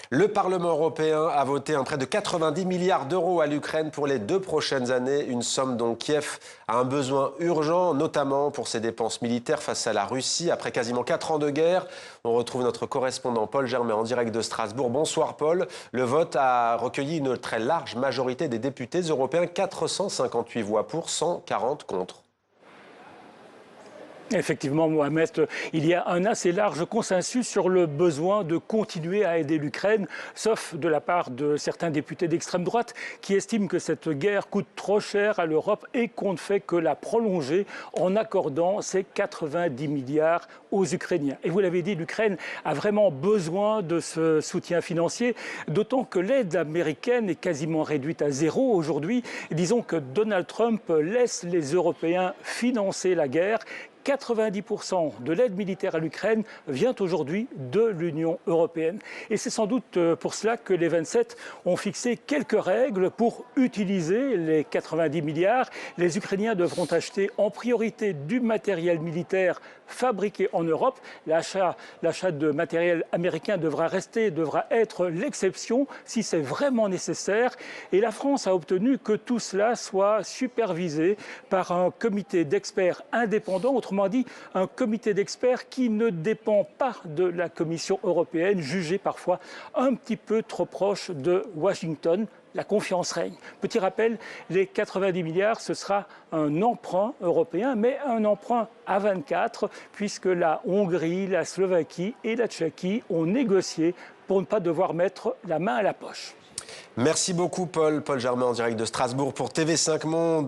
Le Parlement européen a voté un prêt de 90 milliards d'euros à l'Ukraine pour les 2 prochaines années. Une somme dont Kiev a un besoin urgent, notamment pour ses dépenses militaires face à la Russie. Après quasiment 4 ans de guerre, on retrouve notre correspondant Paul Germain en direct de Strasbourg. Bonsoir Paul. Le vote a recueilli une très large majorité des députés européens, 458 voix pour, 140 contre. Effectivement, Mohamed, il y a un assez large consensus sur le besoin de continuer à aider l'Ukraine, sauf de la part de certains députés d'extrême droite qui estiment que cette guerre coûte trop cher à l'Europe et qu'on ne fait que la prolonger en accordant ces 90 milliards aux Ukrainiens. Et vous l'avez dit, l'Ukraine a vraiment besoin de ce soutien financier, d'autant que l'aide américaine est quasiment réduite à zéro aujourd'hui. Disons que Donald Trump laisse les Européens financer la guerre. 90% de l'aide militaire à l'Ukraine vient aujourd'hui de l'Union européenne. Et c'est sans doute pour cela que les 27 ont fixé quelques règles pour utiliser les 90 milliards. Les Ukrainiens devront acheter en priorité du matériel militaire fabriqué en Europe. L'achat de matériel américain devra être l'exception si c'est vraiment nécessaire. Et la France a obtenu que tout cela soit supervisé par un comité d'experts indépendants, autrement dit, un comité d'experts qui ne dépend pas de la Commission européenne, jugée parfois un petit peu trop proche de Washington. La confiance règne. Petit rappel, les 90 milliards, ce sera un emprunt européen, mais un emprunt à 24, puisque la Hongrie, la Slovaquie et la Tchéquie ont négocié pour ne pas devoir mettre la main à la poche. Merci beaucoup Paul Germain en direct de Strasbourg pour TV5 Monde.